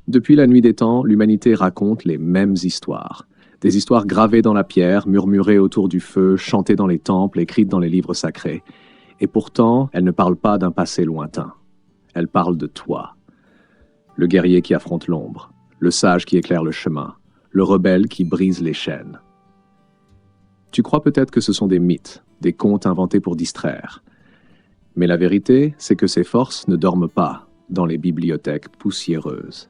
Depuis la nuit des temps, l'humanité raconte les mêmes histoires. Des histoires gravées dans la pierre, murmurées autour du feu, chantées dans les temples, écrites dans les livres sacrés. Et pourtant, elles ne parlent pas d'un passé lointain. Elles parlent de toi. Le guerrier qui affronte l'ombre, le sage qui éclaire le chemin, le rebelle qui brise les chaînes. Tu crois peut-être que ce sont des mythes, des contes inventés pour distraire. Mais la vérité, c'est que ces forces ne dorment pas dans les bibliothèques poussiéreuses.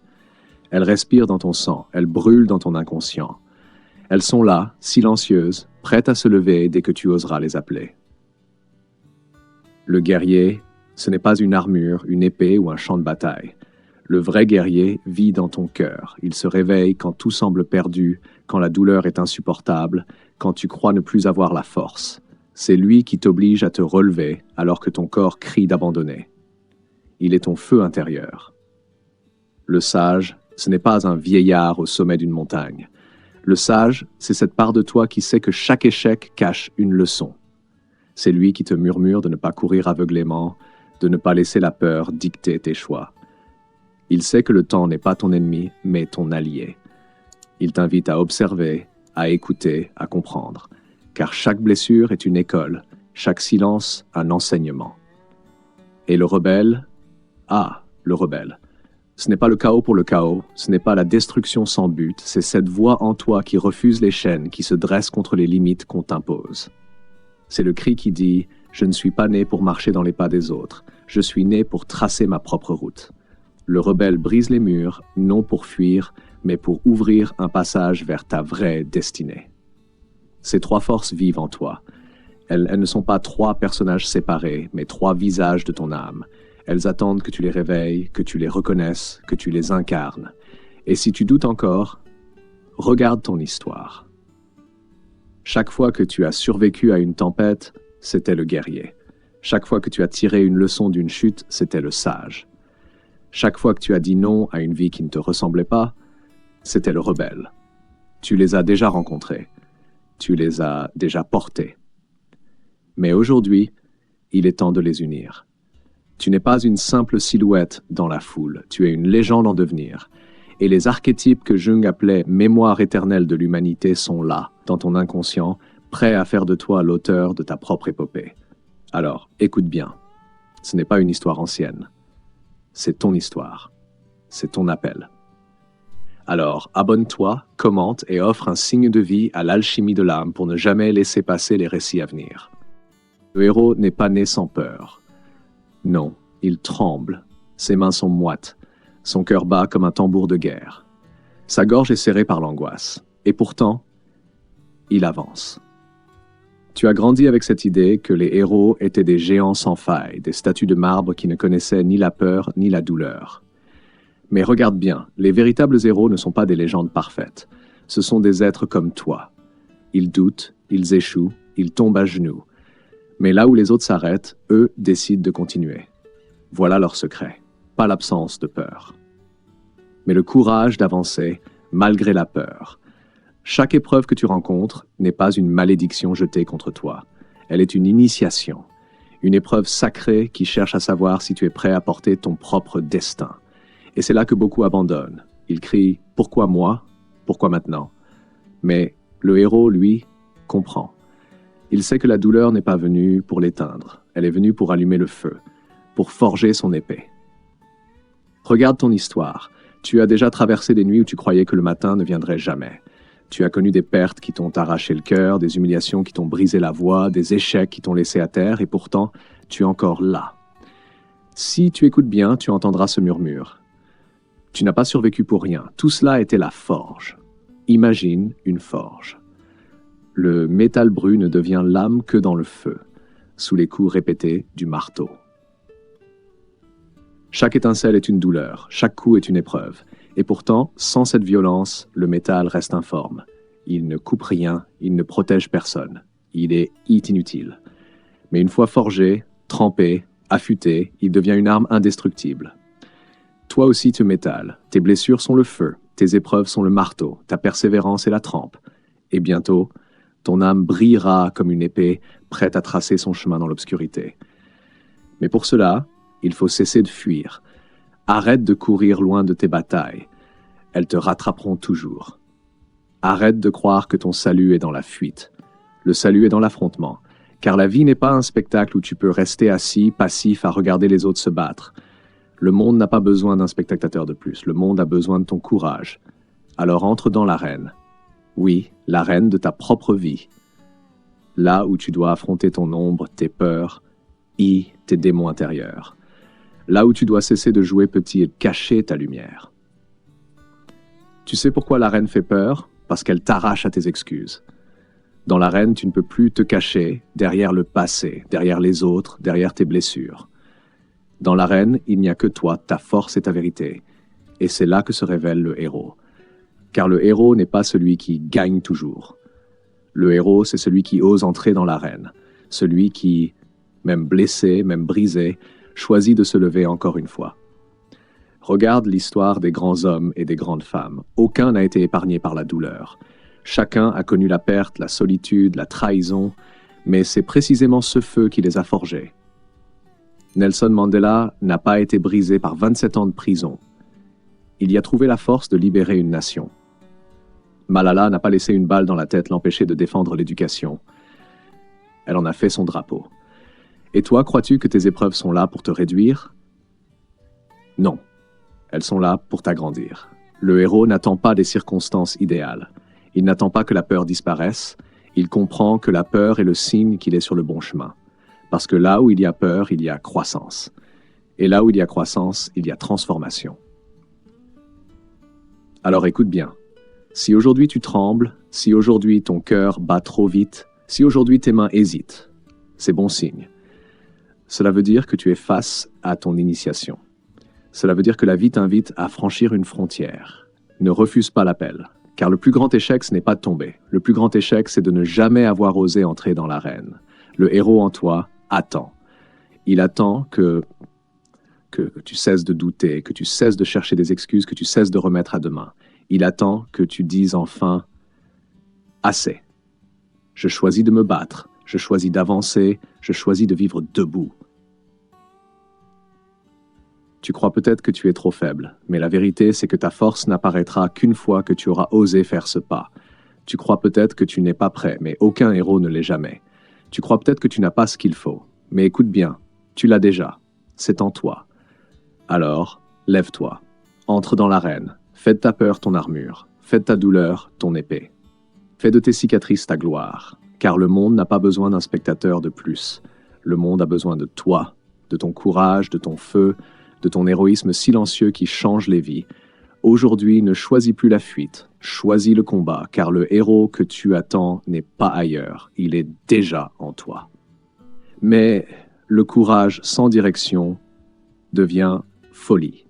Elles respirent dans ton sang, elles brûlent dans ton inconscient. Elles sont là, silencieuses, prêtes à se lever dès que tu oseras les appeler. Le guerrier, ce n'est pas une armure, une épée ou un champ de bataille. Le vrai guerrier vit dans ton cœur. Il se réveille quand tout semble perdu, quand la douleur est insupportable, quand tu crois ne plus avoir la force. C'est lui qui t'oblige à te relever alors que ton corps crie d'abandonner. Il est ton feu intérieur. Le sage, ce n'est pas un vieillard au sommet d'une montagne. Le sage, c'est cette part de toi qui sait que chaque échec cache une leçon. C'est lui qui te murmure de ne pas courir aveuglément, de ne pas laisser la peur dicter tes choix. Il sait que le temps n'est pas ton ennemi, mais ton allié. Il t'invite à observer, à écouter, à comprendre. Car chaque blessure est une école, chaque silence un enseignement. Et le rebelle, le rebelle. Ce n'est pas le chaos pour le chaos, ce n'est pas la destruction sans but, c'est cette voix en toi qui refuse les chaînes, qui se dresse contre les limites qu'on t'impose. C'est le cri qui dit « Je ne suis pas né pour marcher dans les pas des autres, je suis né pour tracer ma propre route ». Le rebelle brise les murs, non pour fuir, mais pour ouvrir un passage vers ta vraie destinée. Ces trois forces vivent en toi. Elles ne sont pas trois personnages séparés, mais trois visages de ton âme. Elles attendent que tu les réveilles, que tu les reconnaisses, que tu les incarnes. Et si tu doutes encore, regarde ton histoire. Chaque fois que tu as survécu à une tempête, c'était le guerrier. Chaque fois que tu as tiré une leçon d'une chute, c'était le sage. Chaque fois que tu as dit non à une vie qui ne te ressemblait pas, c'était le rebelle. Tu les as déjà rencontrés. Tu les as déjà portés. Mais aujourd'hui, il est temps de les unir. Tu n'es pas une simple silhouette dans la foule, tu es une légende en devenir. Et les archétypes que Jung appelait « mémoire éternelle de l'humanité » sont là, dans ton inconscient, prêts à faire de toi l'auteur de ta propre épopée. Alors, écoute bien. Ce n'est pas une histoire ancienne. C'est ton histoire. C'est ton appel. Alors, abonne-toi, commente et offre un signe de vie à l'alchimie de l'âme pour ne jamais laisser passer les récits à venir. Le héros n'est pas né sans peur. Non, il tremble. Ses mains sont moites. Son cœur bat comme un tambour de guerre. Sa gorge est serrée par l'angoisse. Et pourtant, il avance. Tu as grandi avec cette idée que les héros étaient des géants sans faille, des statues de marbre qui ne connaissaient ni la peur ni la douleur. Mais regarde bien, les véritables héros ne sont pas des légendes parfaites. Ce sont des êtres comme toi. Ils doutent, ils échouent, ils tombent à genoux. Mais là où les autres s'arrêtent, eux décident de continuer. Voilà leur secret, pas l'absence de peur. Mais le courage d'avancer malgré la peur. Chaque épreuve que tu rencontres n'est pas une malédiction jetée contre toi. Elle est une initiation, une épreuve sacrée qui cherche à savoir si tu es prêt à porter ton propre destin. Et c'est là que beaucoup abandonnent. Ils crient « Pourquoi moi? Pourquoi maintenant ?» Mais le héros, lui, comprend. Il sait que la douleur n'est pas venue pour l'éteindre. Elle est venue pour allumer le feu, pour forger son épée. Regarde ton histoire. Tu as déjà traversé des nuits où tu croyais que le matin ne viendrait jamais. Tu as connu des pertes qui t'ont arraché le cœur, des humiliations qui t'ont brisé la voix, des échecs qui t'ont laissé à terre, et pourtant, tu es encore là. Si tu écoutes bien, tu entendras ce murmure. Tu n'as pas survécu pour rien. Tout cela était la forge. Imagine une forge. Le métal brut ne devient lame que dans le feu, sous les coups répétés du marteau. Chaque étincelle est une douleur, chaque coup est une épreuve. Et pourtant, sans cette violence, le métal reste informe. Il ne coupe rien, il ne protège personne. Il est inutile. Mais une fois forgé, trempé, affûté, il devient une arme indestructible. Toi aussi tu métal. Tes blessures sont le feu, tes épreuves sont le marteau, ta persévérance est la trempe. Et bientôt, ton âme brillera comme une épée, prête à tracer son chemin dans l'obscurité. Mais pour cela, il faut cesser de fuir. Arrête de courir loin de tes batailles. elles te rattraperont toujours. Arrête de croire que ton salut est dans la fuite. Le salut est dans l'affrontement, car la vie n'est pas un spectacle où tu peux rester assis, passif, à regarder les autres se battre. Le monde n'a pas besoin d'un spectateur de plus, le monde a besoin de ton courage. Alors entre dans l'arène. Oui, l'arène de ta propre vie. Là où tu dois affronter ton ombre, tes peurs, tes démons intérieurs. Là où tu dois cesser de jouer petit et cacher ta lumière. Tu sais pourquoi l'arène fait peur? Parce qu'elle t'arrache à tes excuses. Dans l'arène, tu ne peux plus te cacher derrière le passé, derrière les autres, derrière tes blessures. Dans l'arène, il n'y a que toi, ta force et ta vérité. Et c'est là que se révèle le héros. Car le héros n'est pas celui qui gagne toujours. Le héros, c'est celui qui ose entrer dans l'arène. Celui qui, même blessé, même brisé, choisit de se lever encore une fois. Regarde l'histoire des grands hommes et des grandes femmes. Aucun n'a été épargné par la douleur. Chacun a connu la perte, la solitude, la trahison, mais c'est précisément ce feu qui les a forgés. Nelson Mandela n'a pas été brisé par 27 ans de prison. Il y a trouvé la force de libérer une nation. Malala n'a pas laissé une balle dans la tête l'empêcher de défendre l'éducation. Elle en a fait son drapeau. Et toi, crois-tu que tes épreuves sont là pour te réduire? Non. Elles sont là pour t'agrandir. Le héros n'attend pas des circonstances idéales. Il n'attend pas que la peur disparaisse. Il comprend que la peur est le signe qu'il est sur le bon chemin. Parce que là où il y a peur, il y a croissance. Et là où il y a croissance, il y a transformation. Alors écoute bien. Si aujourd'hui tu trembles, si aujourd'hui ton cœur bat trop vite, si aujourd'hui tes mains hésitent, c'est bon signe. Cela veut dire que tu es face à ton initiation. Cela veut dire que la vie t'invite à franchir une frontière. Ne refuse pas l'appel, car le plus grand échec, ce n'est pas de tomber. Le plus grand échec, c'est de ne jamais avoir osé entrer dans l'arène. Le héros en toi attend. Il attend que tu cesses de douter, que tu cesses de chercher des excuses, que tu cesses de remettre à demain. Il attend que tu dises enfin « Assez. Je choisis de me battre, je choisis d'avancer, je choisis de vivre debout. » Tu crois peut-être que tu es trop faible, mais la vérité, c'est que ta force n'apparaîtra qu'une fois que tu auras osé faire ce pas. Tu crois peut-être que tu n'es pas prêt, mais aucun héros ne l'est jamais. Tu crois peut-être que tu n'as pas ce qu'il faut, mais écoute bien, tu l'as déjà. C'est en toi. Alors, lève-toi, entre dans l'arène, fais de ta peur ton armure, fais de ta douleur ton épée. Fais de tes cicatrices ta gloire, car le monde n'a pas besoin d'un spectateur de plus. Le monde a besoin de toi, de ton courage, de ton feu, de ton héroïsme silencieux qui change les vies. Aujourd'hui, ne choisis plus la fuite, choisis le combat, car le héros que tu attends n'est pas ailleurs, il est déjà en toi. Mais le courage sans direction devient folie.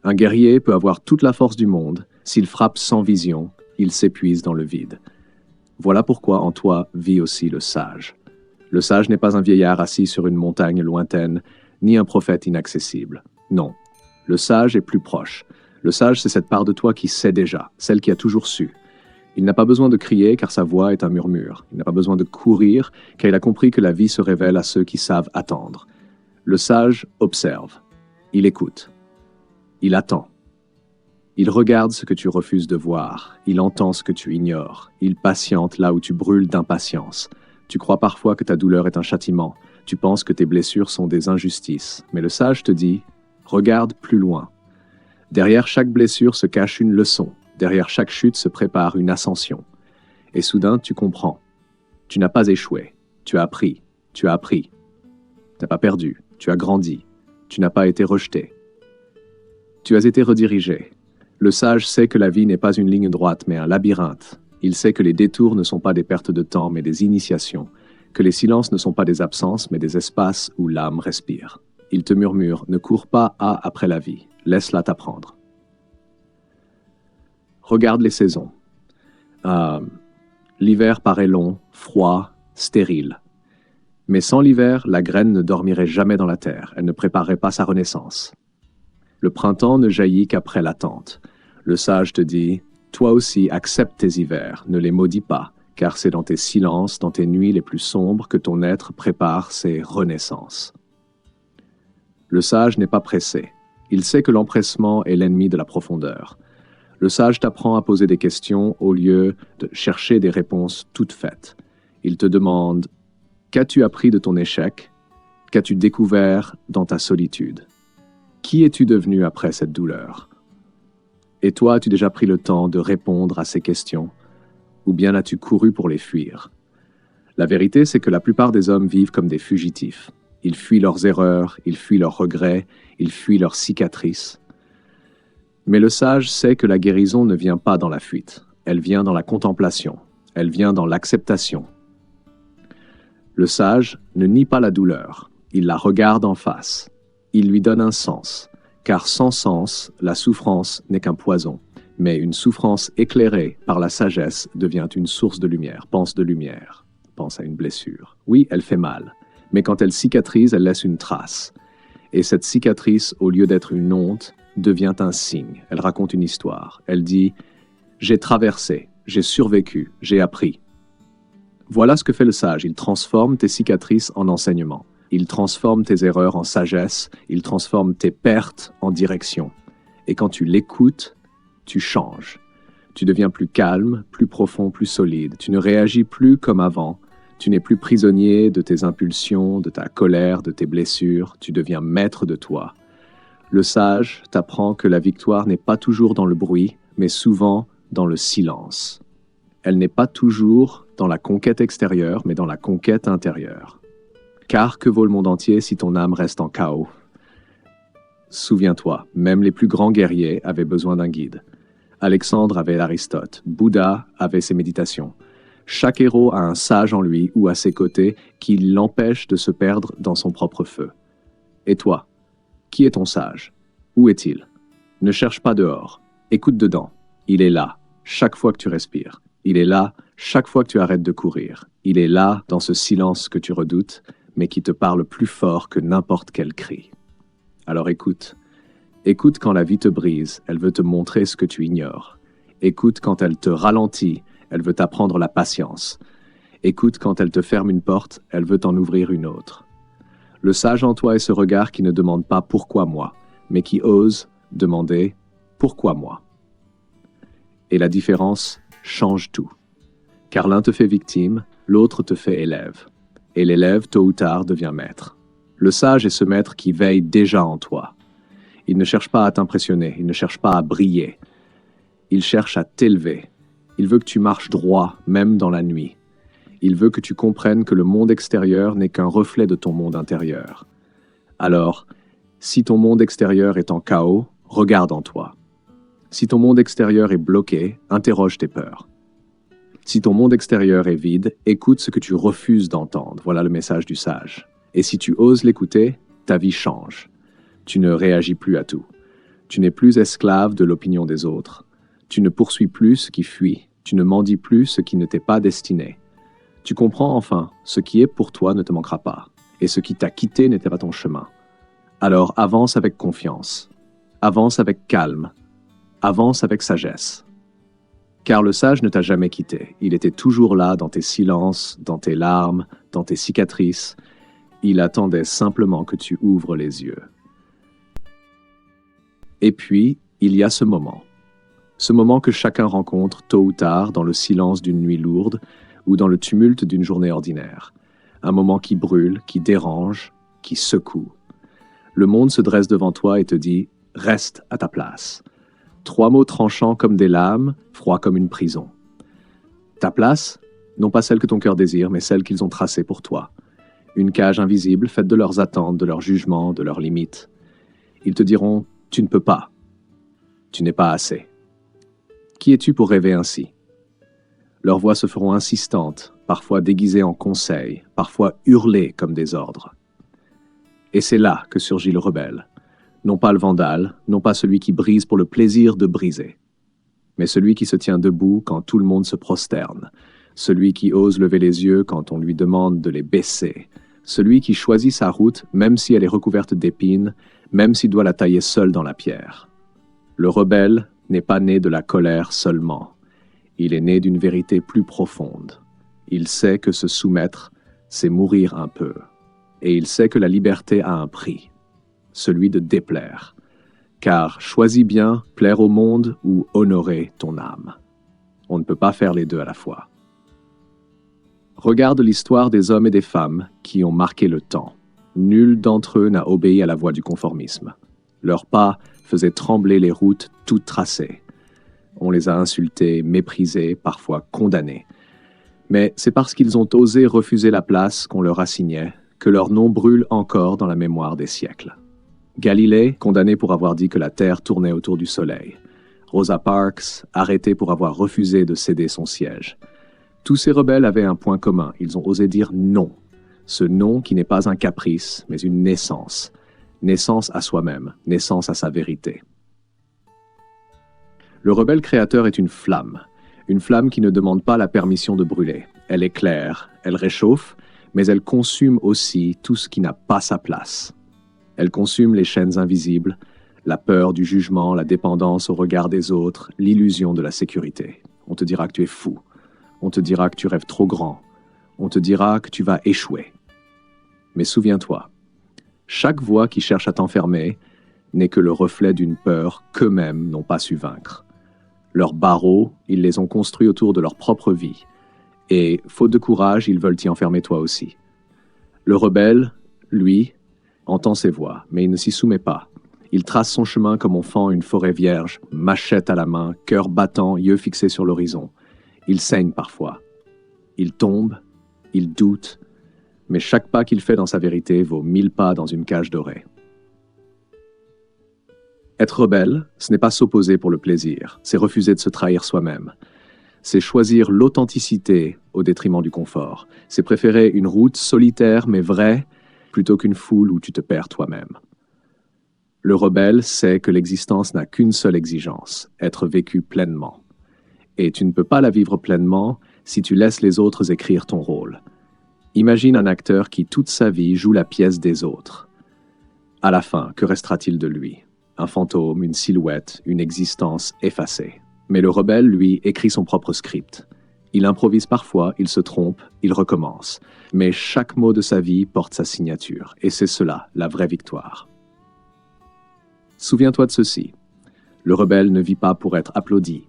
Un guerrier peut avoir toute la force du monde, s'il frappe sans vision, il s'épuise dans le vide. Voilà pourquoi en toi vit aussi le sage. Le sage n'est pas un vieillard assis sur une montagne lointaine, ni un prophète inaccessible. Non, le sage est plus proche. Le sage, c'est cette part de toi qui sait déjà, celle qui a toujours su. Il n'a pas besoin de crier car sa voix est un murmure. Il n'a pas besoin de courir car il a compris que la vie se révèle à ceux qui savent attendre. Le sage observe. Il écoute. Il attend. Il regarde ce que tu refuses de voir. Il entend ce que tu ignores. Il patiente là où tu brûles d'impatience. Tu crois parfois que ta douleur est un châtiment. Tu penses que tes blessures sont des injustices. Mais le sage te dit, regarde plus loin. Derrière chaque blessure se cache une leçon. Derrière chaque chute se prépare une ascension. Et soudain, tu comprends. Tu n'as pas échoué. Tu as appris. Tu as appris. Tu n'as pas perdu. Tu as grandi. Tu n'as pas été rejeté. Tu as été redirigé. Le sage sait que la vie n'est pas une ligne droite, mais un labyrinthe. Il sait que les détours ne sont pas des pertes de temps, mais des initiations. Que les silences ne sont pas des absences, mais des espaces où l'âme respire. Il te murmure, ne cours pas après la vie. Laisse-la t'apprendre. Regarde les saisons. L'hiver paraît long, froid, stérile. Mais sans l'hiver, la graine ne dormirait jamais dans la terre, elle ne préparerait pas sa renaissance. Le printemps ne jaillit qu'après l'attente. Le sage te dit, toi aussi accepte tes hivers, ne les maudis pas, car c'est dans tes silences, dans tes nuits les plus sombres que ton être prépare ses renaissances. Le sage n'est pas pressé. Il sait que l'empressement est l'ennemi de la profondeur. Le sage t'apprend à poser des questions au lieu de chercher des réponses toutes faites. Il te demande: qu'as-tu appris de ton échec? Qu'as-tu découvert dans ta solitude? Qui es-tu devenu après cette douleur? Et toi, as-tu déjà pris le temps de répondre à ces questions? Ou bien as-tu couru pour les fuir? La vérité, c'est que la plupart des hommes vivent comme des fugitifs. Ils fuient leurs erreurs, ils fuient leurs regrets, ils fuient leurs cicatrices. Mais le sage sait que la guérison ne vient pas dans la fuite. Elle vient dans la contemplation. Elle vient dans l'acceptation. Le sage ne nie pas la douleur. Il la regarde en face. Il lui donne un sens. Car sans sens, la souffrance n'est qu'un poison. Mais une souffrance éclairée par la sagesse devient une source de lumière. Pense de lumière. Pense à une blessure. Oui, elle fait mal. Mais quand elle cicatrise, elle laisse une trace. Et cette cicatrice, au lieu d'être une honte, devient un signe. Elle raconte une histoire. Elle dit: j'ai traversé, j'ai survécu, j'ai appris. Voilà ce que fait le sage. Il transforme tes cicatrices en enseignement. Il transforme tes erreurs en sagesse. Il transforme tes pertes en direction. Et quand tu l'écoutes, tu changes. Tu deviens plus calme, plus profond, plus solide. Tu ne réagis plus comme avant. Tu n'es plus prisonnier de tes impulsions, de ta colère, de tes blessures. Tu deviens maître de toi. Le sage t'apprend que la victoire n'est pas toujours dans le bruit, mais souvent dans le silence. Elle n'est pas toujours dans la conquête extérieure, mais dans la conquête intérieure. Car que vaut le monde entier si ton âme reste en chaos? Souviens-toi, même les plus grands guerriers avaient besoin d'un guide. Alexandre avait Aristote, Bouddha avait ses méditations. Chaque héros a un sage en lui ou à ses côtés qui l'empêche de se perdre dans son propre feu. Et toi? Qui est ton sage? Où est-il? Ne cherche pas dehors. Écoute dedans. Il est là, chaque fois que tu respires. Il est là, chaque fois que tu arrêtes de courir. Il est là, dans ce silence que tu redoutes, mais qui te parle plus fort que n'importe quel cri. Alors écoute. Écoute quand la vie te brise, elle veut te montrer ce que tu ignores. Écoute quand elle te ralentit, elle veut t'apprendre la patience. Écoute quand elle te ferme une porte, elle veut t'en ouvrir une autre. Le sage en toi est ce regard qui ne demande pas « pourquoi moi ?», mais qui ose demander « pourquoi moi ?» Et la différence change tout. Car l'un te fait victime, l'autre te fait élève. Et l'élève, tôt ou tard, devient maître. Le sage est ce maître qui veille déjà en toi. Il ne cherche pas à t'impressionner, il ne cherche pas à briller. Il cherche à t'élever. Il veut que tu marches droit, même dans la nuit. Il veut que tu comprennes que le monde extérieur n'est qu'un reflet de ton monde intérieur. Alors, si ton monde extérieur est en chaos, regarde en toi. Si ton monde extérieur est bloqué, interroge tes peurs. Si ton monde extérieur est vide, écoute ce que tu refuses d'entendre. Voilà le message du sage. Et si tu oses l'écouter, ta vie change. Tu ne réagis plus à tout. Tu n'es plus esclave de l'opinion des autres. Tu ne poursuis plus ce qui fuit. Tu ne mendis plus ce qui ne t'est pas destiné. Tu comprends enfin, ce qui est pour toi ne te manquera pas, et ce qui t'a quitté n'était pas ton chemin. Alors avance avec confiance, avance avec calme, avance avec sagesse. Car le sage ne t'a jamais quitté, il était toujours là dans tes silences, dans tes larmes, dans tes cicatrices. Il attendait simplement que tu ouvres les yeux. Et puis, il y a ce moment que chacun rencontre tôt ou tard dans le silence d'une nuit lourde, ou dans le tumulte d'une journée ordinaire. Un moment qui brûle, qui dérange, qui secoue. Le monde se dresse devant toi et te dit « Reste à ta place ». 3 mots tranchants comme des lames, froids comme une prison. Ta place, non pas celle que ton cœur désire, mais celle qu'ils ont tracée pour toi. Une cage invisible faite de leurs attentes, de leurs jugements, de leurs limites. Ils te diront « Tu ne peux pas. Tu n'es pas assez. » Qui es-tu pour rêver ainsi? Leurs voix se feront insistantes, parfois déguisées en conseils, parfois hurlées comme des ordres. Et c'est là que surgit le rebelle. Non pas le vandale, non pas celui qui brise pour le plaisir de briser, mais celui qui se tient debout quand tout le monde se prosterne, celui qui ose lever les yeux quand on lui demande de les baisser, celui qui choisit sa route même si elle est recouverte d'épines, même s'il doit la tailler seul dans la pierre. Le rebelle n'est pas né de la colère seulement. Il est né d'une vérité plus profonde. Il sait que se soumettre, c'est mourir un peu. Et il sait que la liberté a un prix, celui de déplaire. Car choisis bien plaire au monde ou honorer ton âme. On ne peut pas faire les deux à la fois. Regarde l'histoire des hommes et des femmes qui ont marqué le temps. Nul d'entre eux n'a obéi à la voie du conformisme. Leurs pas faisaient trembler les routes toutes tracées. On les a insultés, méprisés, parfois condamnés. Mais c'est parce qu'ils ont osé refuser la place qu'on leur assignait que leur nom brûle encore dans la mémoire des siècles. Galilée, condamné pour avoir dit que la Terre tournait autour du Soleil. Rosa Parks, arrêtée pour avoir refusé de céder son siège. Tous ces rebelles avaient un point commun, ils ont osé dire non. Ce non qui n'est pas un caprice, mais une naissance. Naissance à soi-même, naissance à sa vérité. Le rebelle créateur est une flamme qui ne demande pas la permission de brûler. Elle éclaire, elle réchauffe, mais elle consume aussi tout ce qui n'a pas sa place. Elle consume les chaînes invisibles, la peur du jugement, la dépendance au regard des autres, l'illusion de la sécurité. On te dira que tu es fou. On te dira que tu rêves trop grand. On te dira que tu vas échouer. Mais souviens-toi, chaque voix qui cherche à t'enfermer n'est que le reflet d'une peur qu'eux-mêmes n'ont pas su vaincre. Leurs barreaux, ils les ont construits autour de leur propre vie. Et, faute de courage, ils veulent t'y enfermer toi aussi. Le rebelle, lui, entend ces voix, mais il ne s'y soumet pas. Il trace son chemin comme on fend une forêt vierge, machette à la main, cœur battant, yeux fixés sur l'horizon. Il saigne parfois. Il tombe, il doute, mais chaque pas qu'il fait dans sa vérité vaut 1000 pas dans une cage dorée. Être rebelle, ce n'est pas s'opposer pour le plaisir, c'est refuser de se trahir soi-même. C'est choisir l'authenticité au détriment du confort. C'est préférer une route solitaire mais vraie plutôt qu'une foule où tu te perds toi-même. Le rebelle sait que l'existence n'a qu'une seule exigence, être vécue pleinement. Et tu ne peux pas la vivre pleinement si tu laisses les autres écrire ton rôle. Imagine un acteur qui toute sa vie joue la pièce des autres. À la fin, que restera-t-il de lui? Un fantôme, une silhouette, une existence effacée. Mais le rebelle, lui, écrit son propre script. Il improvise parfois, il se trompe, il recommence. Mais chaque mot de sa vie porte sa signature, et c'est cela, la vraie victoire. Souviens-toi de ceci. Le rebelle ne vit pas pour être applaudi.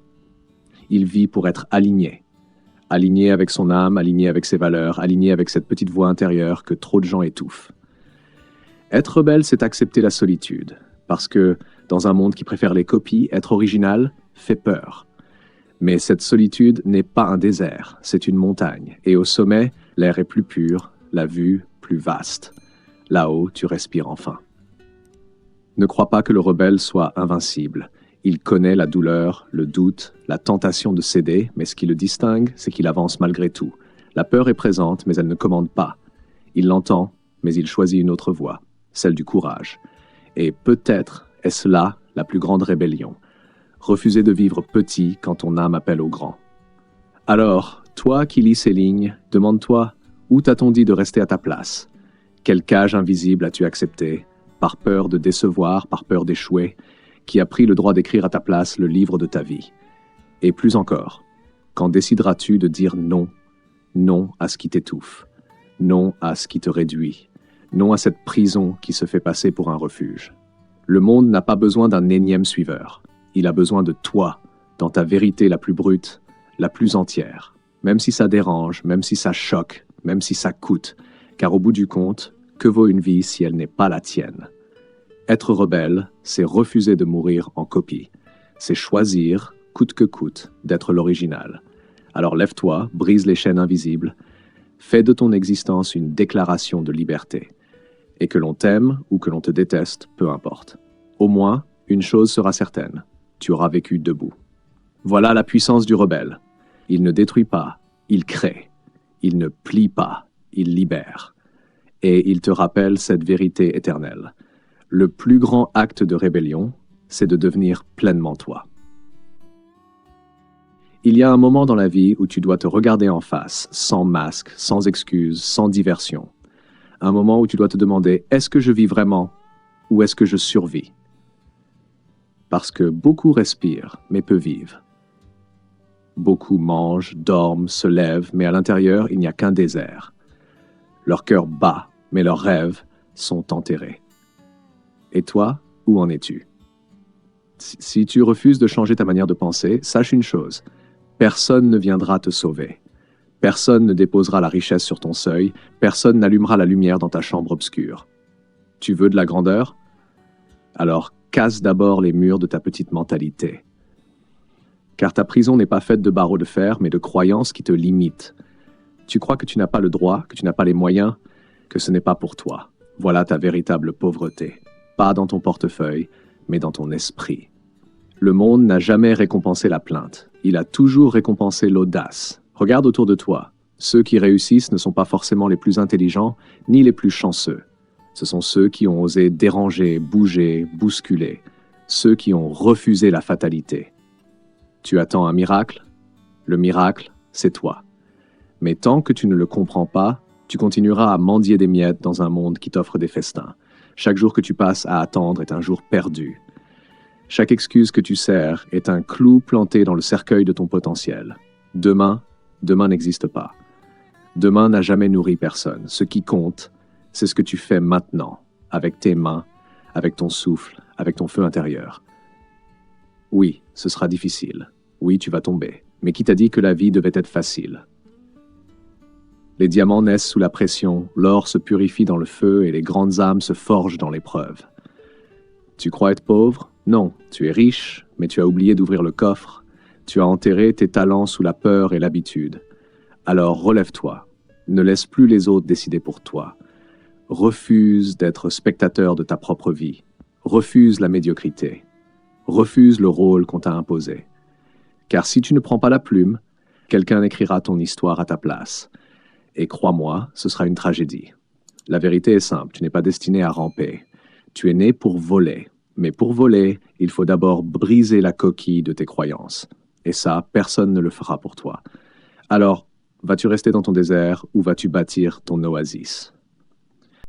Il vit pour être aligné. Aligné avec son âme, aligné avec ses valeurs, aligné avec cette petite voix intérieure que trop de gens étouffent. Être rebelle, c'est accepter la solitude. Parce que, dans un monde qui préfère les copies, être original fait peur. Mais cette solitude n'est pas un désert, c'est une montagne. Et au sommet, l'air est plus pur, la vue plus vaste. Là-haut, tu respires enfin. Ne crois pas que le rebelle soit invincible. Il connaît la douleur, le doute, la tentation de céder, mais ce qui le distingue, c'est qu'il avance malgré tout. La peur est présente, mais elle ne commande pas. Il l'entend, mais il choisit une autre voie, celle du courage. Et peut-être est-ce là la plus grande rébellion. Refuser de vivre petit quand ton âme appelle au grand. Alors, toi qui lis ces lignes, demande-toi, où t'a-t-on dit de rester à ta place? Quelle cage invisible as-tu accepté, par peur de décevoir, par peur d'échouer, qui a pris le droit d'écrire à ta place le livre de ta vie? Et plus encore, quand décideras-tu de dire non? Non à ce qui t'étouffe, non à ce qui te réduit, non à cette prison qui se fait passer pour un refuge. Le monde n'a pas besoin d'un énième suiveur. Il a besoin de toi, dans ta vérité la plus brute, la plus entière. Même si ça dérange, même si ça choque, même si ça coûte. Car au bout du compte, que vaut une vie si elle n'est pas la tienne? Être rebelle, c'est refuser de mourir en copie. C'est choisir, coûte que coûte, d'être l'original. Alors lève-toi, brise les chaînes invisibles, fais de ton existence une déclaration de liberté. Et que l'on t'aime ou que l'on te déteste, peu importe. Au moins, une chose sera certaine, tu auras vécu debout. Voilà la puissance du rebelle. Il ne détruit pas, il crée. Il ne plie pas, il libère. Et il te rappelle cette vérité éternelle. Le plus grand acte de rébellion, c'est de devenir pleinement toi. Il y a un moment dans la vie où tu dois te regarder en face, sans masque, sans excuse, sans diversion. Un moment où tu dois te demander, est-ce que je vis vraiment ou est-ce que je survis? Parce que beaucoup respirent, mais peu vivent. Beaucoup mangent, dorment, se lèvent, mais à l'intérieur, il n'y a qu'un désert. Leur cœur bat, mais leurs rêves sont enterrés. Et toi, où en es-tu? Si tu refuses de changer ta manière de penser, sache une chose. Personne ne viendra te sauver. Personne ne déposera la richesse sur ton seuil, personne n'allumera la lumière dans ta chambre obscure. Tu veux de la grandeur? Alors casse d'abord les murs de ta petite mentalité. Car ta prison n'est pas faite de barreaux de fer, mais de croyances qui te limitent. Tu crois que tu n'as pas le droit, que tu n'as pas les moyens, que ce n'est pas pour toi. Voilà ta véritable pauvreté. Pas dans ton portefeuille, mais dans ton esprit. Le monde n'a jamais récompensé la plainte. Il a toujours récompensé l'audace. Regarde autour de toi. Ceux qui réussissent ne sont pas forcément les plus intelligents, ni les plus chanceux. Ce sont ceux qui ont osé déranger, bouger, bousculer. Ceux qui ont refusé la fatalité. Tu attends un miracle? Le miracle, c'est toi. Mais tant que tu ne le comprends pas, tu continueras à mendier des miettes dans un monde qui t'offre des festins. Chaque jour que tu passes à attendre est un jour perdu. Chaque excuse que tu sers est un clou planté dans le cercueil de ton potentiel. Demain n'existe pas. Demain n'a jamais nourri personne. Ce qui compte, c'est ce que tu fais maintenant, avec tes mains, avec ton souffle, avec ton feu intérieur. Oui, ce sera difficile. Oui, tu vas tomber. Mais qui t'a dit que la vie devait être facile? Les diamants naissent sous la pression, l'or se purifie dans le feu et les grandes âmes se forgent dans l'épreuve. Tu crois être pauvre? Non, tu es riche, mais tu as oublié d'ouvrir le coffre. Tu as enterré tes talents sous la peur et l'habitude. Alors relève-toi. Ne laisse plus les autres décider pour toi. Refuse d'être spectateur de ta propre vie. Refuse la médiocrité. Refuse le rôle qu'on t'a imposé. Car si tu ne prends pas la plume, quelqu'un écrira ton histoire à ta place. Et crois-moi, ce sera une tragédie. La vérité est simple, tu n'es pas destiné à ramper. Tu es né pour voler. Mais pour voler, il faut d'abord briser la coquille de tes croyances. Et ça, personne ne le fera pour toi. Alors, vas-tu rester dans ton désert ou vas-tu bâtir ton oasis ?